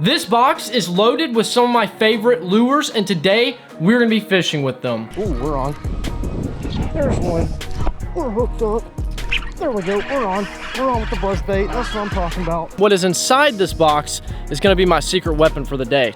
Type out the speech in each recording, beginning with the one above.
This box is loaded with some of my favorite lures, and today we're gonna be fishing with them. Ooh, we're on. There's one. We're hooked up. There we go, we're on. We're on with the buzz bait. That's what I'm talking about. What is inside this box is gonna be my secret weapon for the day.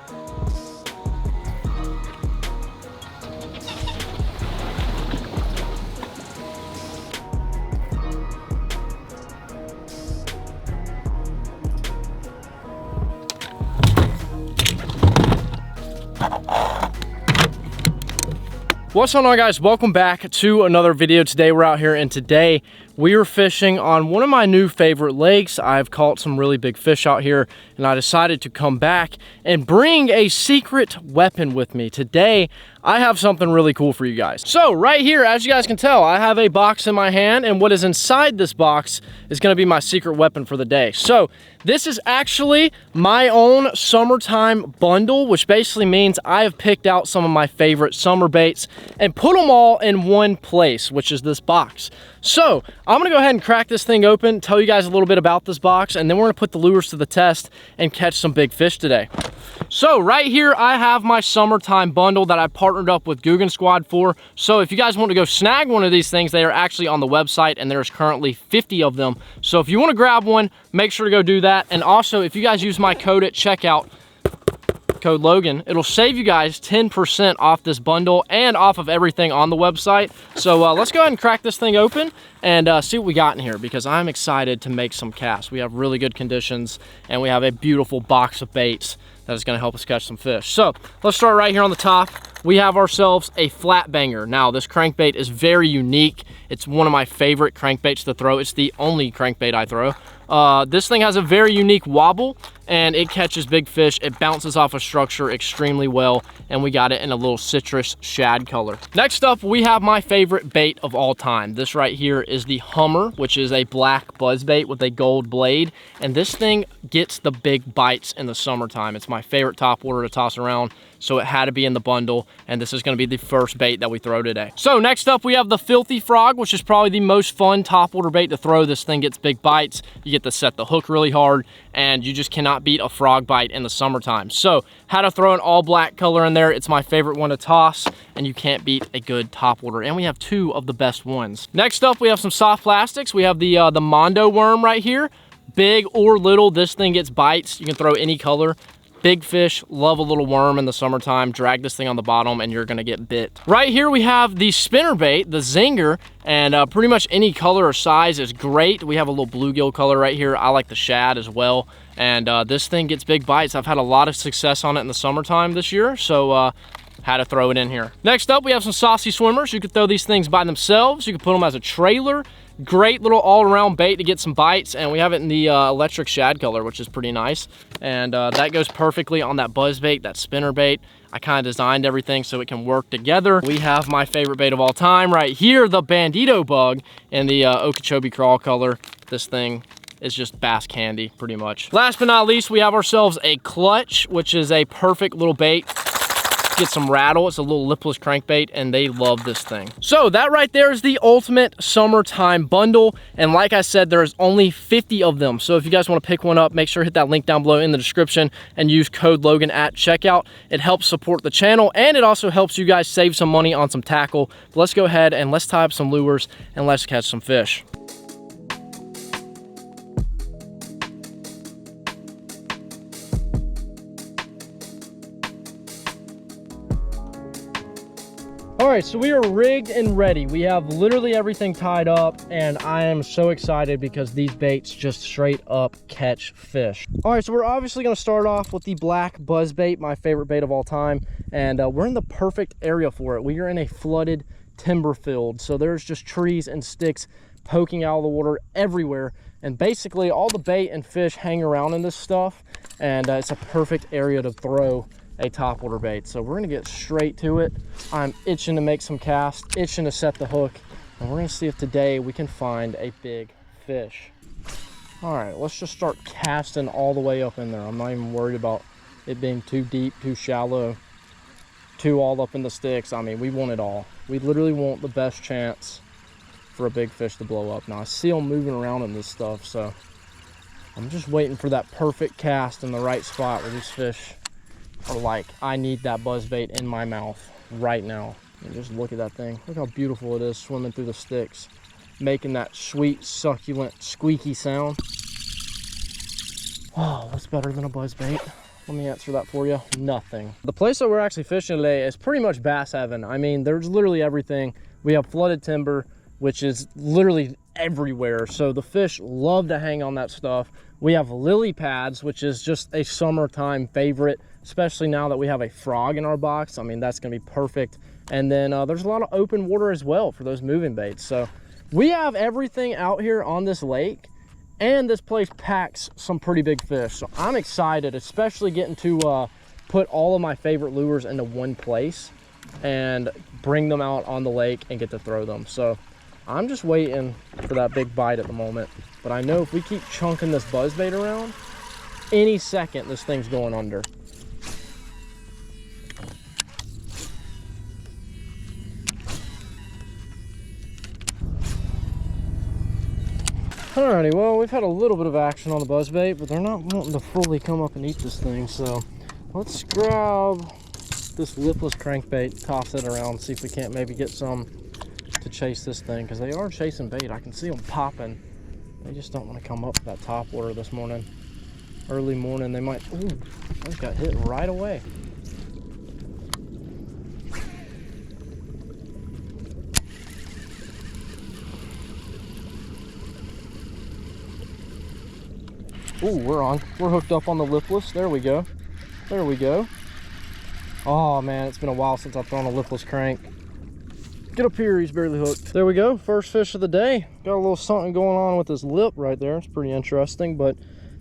What's going on, guys? Welcome back to another video. Today we're out here, and today we are fishing on one of my new favorite lakes. I've caught some really big fish out here, and I decided to come back and bring a secret weapon with me. Today I have something really cool for you guys. So right here, as you guys can tell, I have a box in my hand, and what is inside this box is going to be my secret weapon for the day. So this is actually my own summertime bundle, which basically means I have picked out some of my favorite summer baits and put them all in one place, which is this box. So I'm gonna go ahead and crack this thing open, tell you guys a little bit about this box, and then we're gonna put the lures to the test and catch some big fish today. So right here, I have my summertime bundle that I partnered up with Guggen Squad for. So if you guys want to go snag one of these things, they are actually on the website, and there's currently 50 of them. So if you want to grab one, make sure to go do that. And also, if you guys use my code at checkout, code Logan, it'll save you guys 10% off this bundle and off of everything on the website. So let's go ahead and crack this thing open and see what we got in here, because I'm excited to make some casts. We have really good conditions, and we have a beautiful box of baits that is going to help us catch some fish. So let's start right here on the top. We have ourselves a flat banger. Now, this crankbait is very unique. It's one of my favorite crankbaits to throw. It's the only crankbait I throw. This thing has a very unique wobble, and it catches big fish. It bounces off a structure extremely well, and we got it in a little citrus shad color. Next up, we have my favorite bait of all time. This right here is the Hummer, which is a black buzz bait with a gold blade, and this thing gets the big bites in the summertime. It's my favorite topwater to toss around, so it had to be in the bundle, and this is going to be the first bait that we throw today. So next up, we have the Filthy Frog, which is probably the most fun topwater bait to throw. This thing gets big bites. You get to set the hook really hard, and you just cannot beat a frog bite in the summertime. So had to throw an all black color in there. It's my favorite one to toss, and you can't beat a good topwater, and we have two of the best ones. Next up, we have some soft plastics. We have the Mondo worm right here. Big or little, this thing gets bites. You can throw any color. Big fish love a little worm in the summertime. Drag this thing on the bottom and you're gonna get bit. Right here we have the spinner bait, the Zinger, and pretty much any color or size is great. We have a little bluegill color right here. I like the shad as well. And this thing gets big bites. I've had a lot of success on it in the summertime this year, so had to throw it in here. Next up, we have some saucy swimmers. You could throw these things by themselves. You can put them as a trailer. Great little all-around bait to get some bites, and we have it in the electric shad color, which is pretty nice. And that goes perfectly on that buzz bait, that spinner bait. I kind of designed everything so it can work together. We have my favorite bait of all time right here, the Bandito bug in the Okeechobee crawl color. This thing is just bass candy, pretty much. Last but not least, we have ourselves a clutch, which is a perfect little bait. Get some rattle. It's a little lipless crankbait, and they love this thing. So that right there is the ultimate summertime bundle, and like I said, there's only 50 of them. So if you guys want to pick one up, make sure to hit that link down below in the description and use code Logan at checkout. It helps support the channel, and it also helps you guys save some money on some tackle. But let's go ahead and let's tie up some lures and let's catch some fish. All right, so we are rigged and ready. We have literally everything tied up, and I am so excited because these baits just straight up catch fish. All right, so we're obviously gonna start off with the black buzz bait, my favorite bait of all time, and we're in the perfect area for it. We are in a flooded timber field, so there's just trees and sticks poking out of the water everywhere, and basically all the bait and fish hang around in this stuff, and it's a perfect area to throw a topwater bait. So we're gonna get straight to it. I'm itching to make some casts, itching to set the hook, and we're gonna see if today we can find a big fish. All right, let's just start casting all the way up in there. I'm not even worried about it being too deep, too shallow, too all up in the sticks. I mean, we want it all. We literally want the best chance for a big fish to blow up. Now I see them moving around in this stuff, so I'm just waiting for that perfect cast in the right spot where these fish are like, I need that buzzbait in my mouth right now. And just look at that thing. Look how beautiful it is swimming through the sticks, making that sweet, succulent, squeaky sound. Oh, what's better than a buzzbait? Let me answer that for you. Nothing. The place that we're actually fishing today is pretty much bass heaven. I mean, there's literally everything. We have flooded timber, which is literally everywhere. So the fish love to hang on that stuff. We have lily pads, which is just a summertime favorite, especially now that we have a frog in our box. I mean, that's gonna be perfect. And then there's a lot of open water as well for those moving baits. So we have everything out here on this lake, and this place packs some pretty big fish. So I'm excited, especially getting to put all of my favorite lures into one place and bring them out on the lake and get to throw them. So I'm just waiting for that big bite at the moment. But I know if we keep chunking this buzzbait around, any second this thing's going under. Alrighty, well, we've had a little bit of action on the buzzbait, but they're not wanting to fully come up and eat this thing. So let's grab this lipless crankbait, toss it around, see if we can't maybe get some to chase this thing, because they are chasing bait. I can see them popping. They just don't want to come up to that topwater this morning. Early morning, they might. Ooh, I just got hit right away. Ooh, we're hooked up on the lipless. There we go. There we go. Oh man, it's been a while since I've thrown a lipless crank. Get up here, he's barely hooked. There we go, first fish of the day. Got a little something going on with his lip right there. It's pretty interesting, but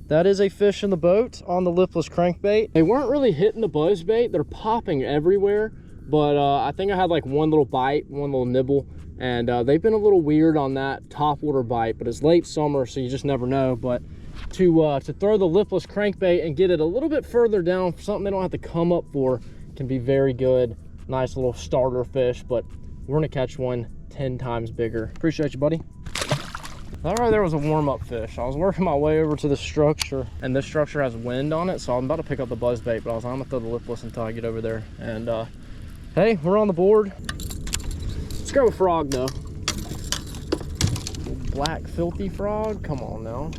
that is a fish in the boat on the lipless crankbait. They weren't really hitting the buzzbait. They're popping everywhere, but I think I had like one little bite, one little nibble, and they've been a little weird on that topwater bite, but it's late summer, so you just never know. But to throw the lipless crankbait and get it a little bit further down for something they don't have to come up for can be very good. Nice little starter fish, but we're gonna catch one 10 times bigger. Appreciate you, buddy. All right, there was a warm-up fish. I was working my way over to the structure, and this structure has wind on it, so I'm about to pick up the buzzbait, but I was like, I'm gonna throw the lipless until I get over there. And hey, we're on the board. Let's grab a frog though. Black filthy frog, come on now.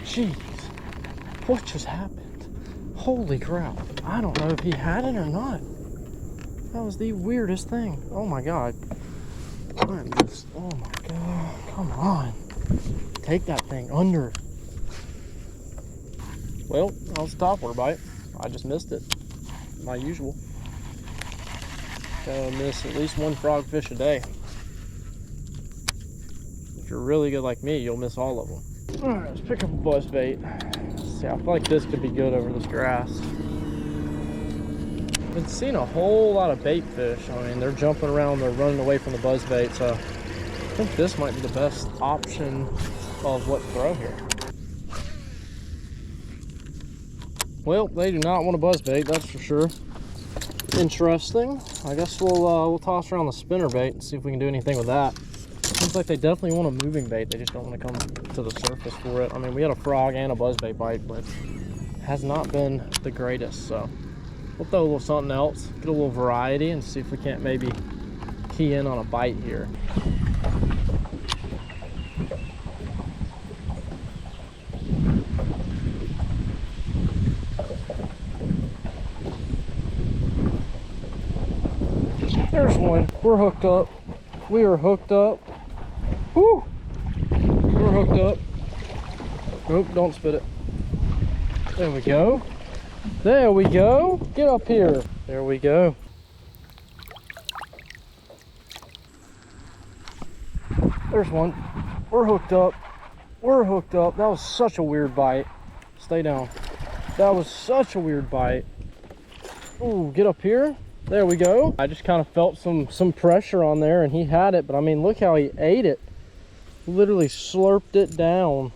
Jeez, what just happened? Holy crap. I don't know if he had it or not. That was the weirdest thing. Oh my God. I'm just, oh my God, come on. Take that thing under. Well, that was a topwater bite. I just missed it. My usual. Gotta miss at least one frogfish a day. If you're really good like me, you'll miss all of them. All right, let's pick up a buzzbait. See, I feel like this could be good over this grass. Been seeing a whole lot of bait fish. I mean, they're jumping around, they're running away from the buzzbait, so I think this might be the best option of what to throw here. Well, they do not want a buzzbait, that's for sure. Interesting. I guess we'll toss around the spinnerbait and see if we can do anything with that. Seems like they definitely want a moving bait. They just don't want to come to the surface for it. I mean, we had a frog and a buzzbait bite, but it has not been the greatest. So we'll throw a little something else, get a little variety, and see if we can't maybe key in on a bite here. There's one. We're hooked up. We are hooked up. Woo! We're hooked up. Nope, don't spit it. There we go. There we go. Get up here. There we go. There's one. We're hooked up. We're hooked up. That was such a weird bite. Stay down. That was such a weird bite. Ooh, get up here. There we go. I just kind of felt some pressure on there and he had it, but I mean, look how he ate it. Literally slurped it down.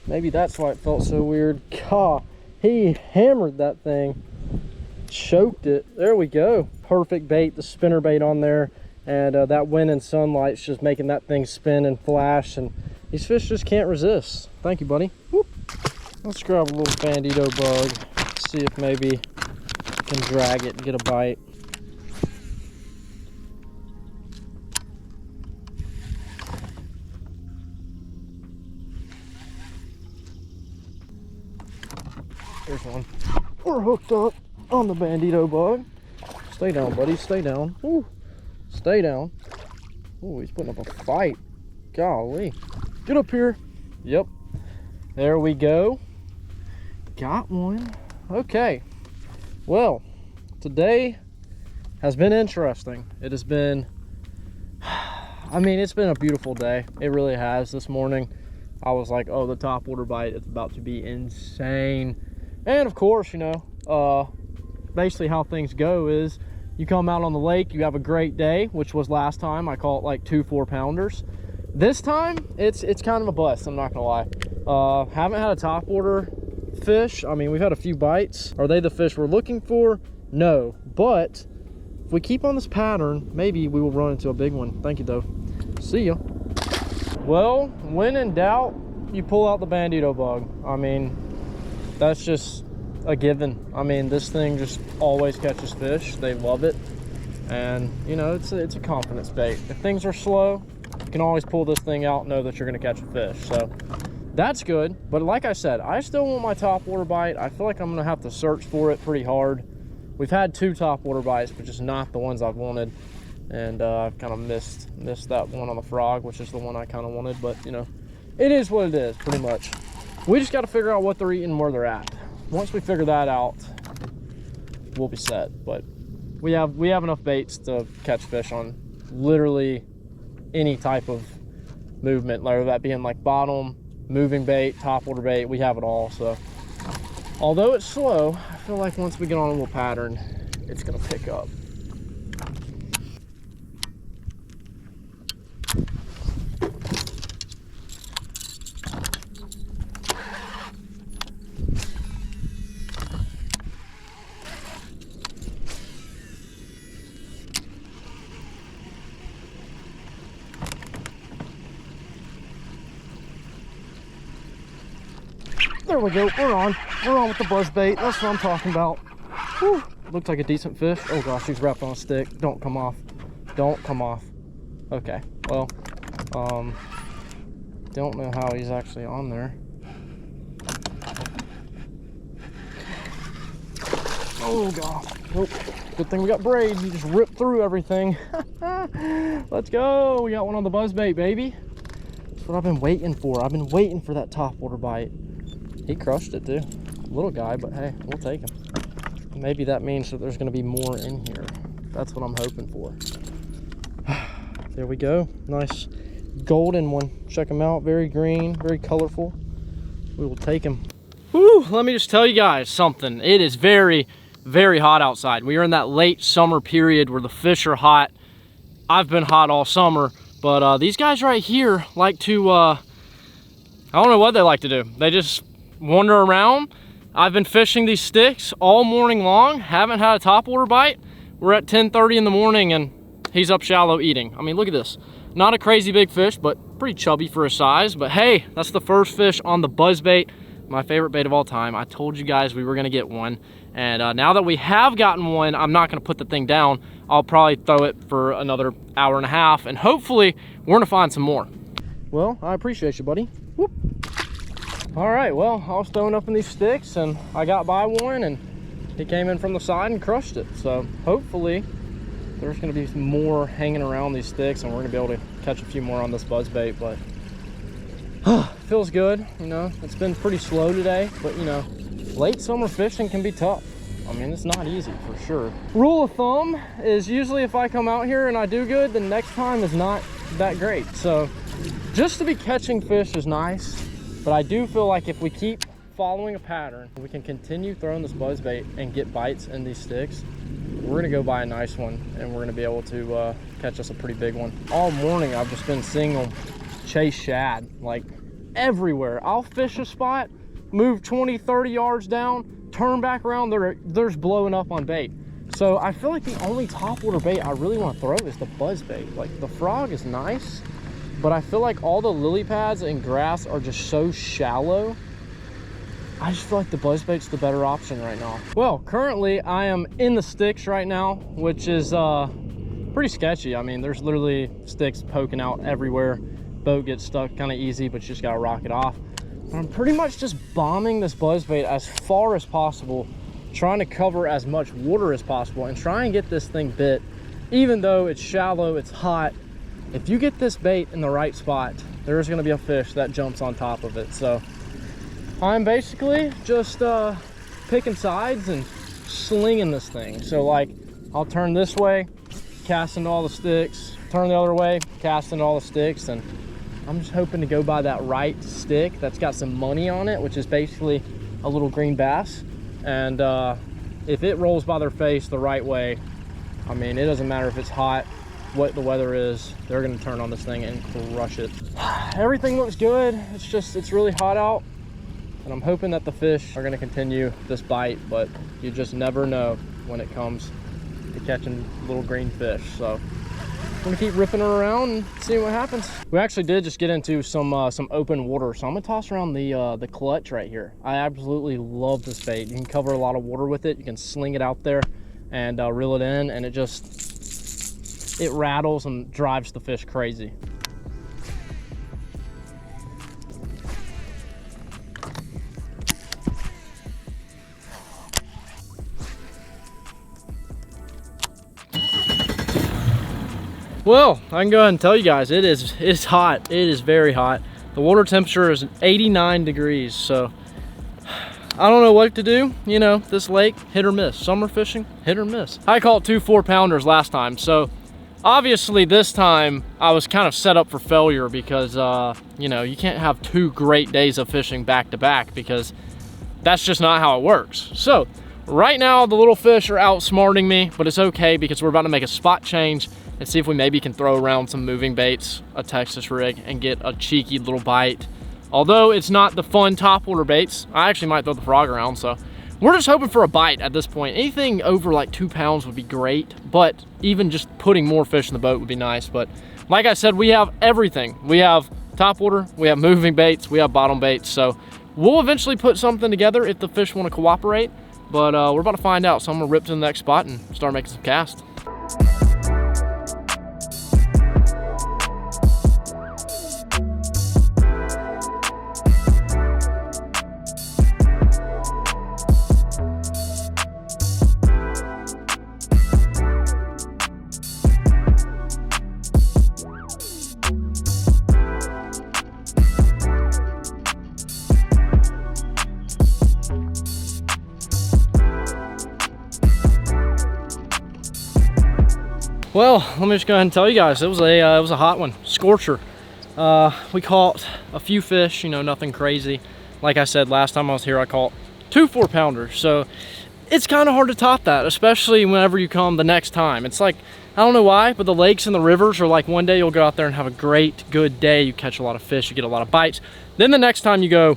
Maybe that's why it felt so weird. God, he hammered that thing. Choked it. There we go. Perfect bait, the spinner bait on there. And that wind and sunlight's just making that thing spin and flash. And these fish just can't resist. Thank you, buddy. Whoop. Let's grab a little bandito bug. See if maybe I can drag it and get a bite. There's one. We're hooked up on the bandito bug. Stay down, buddy. Stay down. Ooh. Stay down. Ooh, he's putting up a fight. Golly. Get up here. Yep. There we go. Got one. Okay. Well, today has been interesting. It has been, I mean, it's been a beautiful day. It really has. This morning, I was like, oh, the topwater bite is about to be insane. And of course, you know, basically how things go is you come out on the lake, you have a great day, which was last time. I caught like 2 4-pounders. This time, it's kind of a bust, I'm not gonna lie. Haven't had a topwater fish. I mean, we've had a few bites. Are they the fish we're looking for? No, but if we keep on this pattern, maybe we will run into a big one. Thank you, though. See ya. Well, when in doubt, you pull out the bandito bug. I mean, that's just a given. I mean, this thing just always catches fish. They love it. And, you know, it's a confidence bait. If things are slow, you can always pull this thing out and know that you're going to catch a fish. So that's good. But like I said, I still want my topwater bite. I feel like I'm going to have to search for it pretty hard. We've had 2 topwater bites, but just not the ones I've wanted. And I've kind of missed that one on the frog, which is the one I kind of wanted. But, you know, it is what it is, pretty much. We just got to figure out what they're eating and where they're at. Once we figure that out, we'll be set. But we have enough baits to catch fish on literally any type of movement, whether that being like bottom, moving bait, topwater bait. We have it all. So although it's slow, I feel like once we get on a little pattern, it's gonna pick up. There we go. We're on with the buzz bait. That's what I'm talking about. Whew. Looks like a decent fish. Oh gosh, he's wrapped on a stick. Don't come off. Don't come off. Okay. Well, don't know how he's actually on there. Oh gosh. Nope. Good thing we got braid. He just ripped through everything. Let's go. We got one on the buzz bait, baby. That's what I've been waiting for. I've been waiting for that topwater bite. He crushed it too. Little guy, but hey, we'll take him. Maybe that means that there's gonna be more in here. That's what I'm hoping for. There we go. Nice golden one. Check him out. Very green, very colorful. We will take him. Whew, let me just tell you guys something. It is very, very hot outside. We are in that late summer period where the fish are hot. I've been hot all summer, but these guys right here like to, I don't know what they like to do. They just wander around. I've been fishing these sticks all morning long. Haven't had a topwater bite. We're at 10:30 in the morning and he's up shallow eating. I mean, look at this. Not a crazy big fish, but pretty chubby for his size. But hey, that's the first fish on the buzzbait, my favorite bait of all time. I told you guys we were gonna get one. And now that we have gotten one, I'm not gonna put the thing down. I'll probably throw it for another hour and a half and hopefully we're gonna find some more. Well, I appreciate you, buddy. Whoop. All right, well, I was throwing up in these sticks and I got by one and he came in from the side and crushed it. So hopefully there's gonna be more hanging around these sticks and we're gonna be able to catch a few more on this buzzbait, but feels good. You know, it's been pretty slow today, but you know, late summer fishing can be tough. I mean, it's not easy for sure. Rule of thumb is usually if I come out here and I do good, the next time is not that great. So just to be catching fish is nice. But I do feel like if we keep following a pattern, we can continue throwing this buzzbait and get bites in these sticks. we're gonna go buy a nice one, and we're gonna be able to catch us a pretty big one. All morning I've just been seeing them chase shad like everywhere. I'll fish a spot, move 20-30 yards down, turn back around, there's blowing up on bait. So I feel like the only topwater bait I really want to throw is the buzz bait. Like, the frog is nice, but I feel like all the lily pads and grass are just so shallow. I just feel like the buzz bait's the better option right now. Well, currently I am in the sticks right now, which is pretty sketchy. I mean, there's literally sticks poking out everywhere. Boat gets stuck kind of easy, but you just gotta rock it off. But I'm pretty much just bombing this buzz bait as far as possible, trying to cover as much water as possible and try and get this thing bit. Even though it's shallow, it's hot, if you get this bait in the right spot, there's gonna be a fish that jumps on top of it. So I'm basically just picking sides and slinging this thing. So like, I'll turn this way, cast into all the sticks, turn the other way, cast into all the sticks, and I'm just hoping to go by that right stick that's got some money on it, which is basically a little green bass. And if it rolls by their face the right way, I mean, it doesn't matter if it's hot, what the weather is, they're gonna turn on this thing and crush it. Everything looks good. It's really hot out, and I'm hoping that the fish are gonna continue this bite, but you just never know when it comes to catching little green fish. So I'm gonna keep ripping her around and see what happens. We actually did just get into some open water, so I'm gonna toss around the clutch right here. I absolutely love this bait. You can cover a lot of water with it. You can sling it out there and reel it in, and it rattles and drives the fish crazy. Well, I can go ahead and tell you guys, it's hot. It is very hot. The water temperature is 89 degrees, so I don't know what to do. You know, this lake, hit or miss. Summer fishing, hit or miss. I caught 2 4-pounders last time, so obviously this time I was kind of set up for failure because, you know, you can't have 2 great days of fishing back to back because that's just not how it works. So right now the little fish are outsmarting me, but it's okay because we're about to make a spot change and see if we maybe can throw around some moving baits, a Texas rig, and get a cheeky little bite. Although it's not the fun topwater baits, I actually might throw the frog around, so we're just hoping for a bite at this point. Anything over like 2 pounds would be great, but even just putting more fish in the boat would be nice. But like I said, we have everything. We have topwater, we have moving baits, we have bottom baits, so we'll eventually put something together if the fish want to cooperate, but we're about to find out. So I'm gonna rip to the next spot and start making some casts. Well, let me just go ahead and tell you guys, it was a hot one, scorcher. We caught a few fish, you know, nothing crazy. Like I said, last time I was here, I caught 2 4-pounders. So it's kind of hard to top that, especially whenever you come the next time. It's like, I don't know why, but the lakes and the rivers are like, one day you'll go out there and have a great, good day. You catch a lot of fish, you get a lot of bites. Then the next time you go,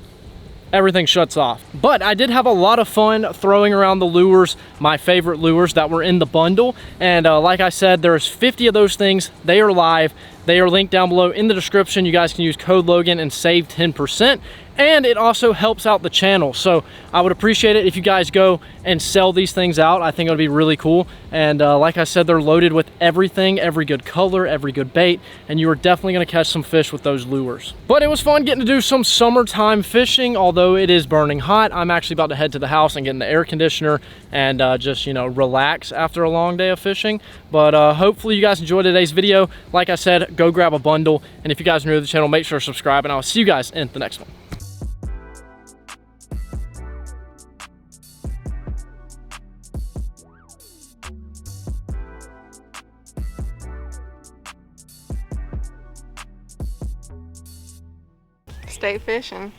everything shuts off. But I did have a lot of fun throwing around the lures, my favorite lures that were in the bundle. And like I said, there's 50 of those things. They are live. They are linked down below in the description. You guys can use code Logan and save 10%. And it also helps out the channel. So I would appreciate it if you guys go and sell these things out. I think it would be really cool. And like I said, they're loaded with everything, every good color, every good bait, and you are definitely gonna catch some fish with those lures. But it was fun getting to do some summertime fishing, although it is burning hot. I'm actually about to head to the house and get in the air conditioner and just, you know, relax after a long day of fishing. But hopefully you guys enjoyed today's video. Like I said, go grab a bundle. And if you guys are new to the channel, make sure to subscribe, and I'll see you guys in the next one. Stay fishing.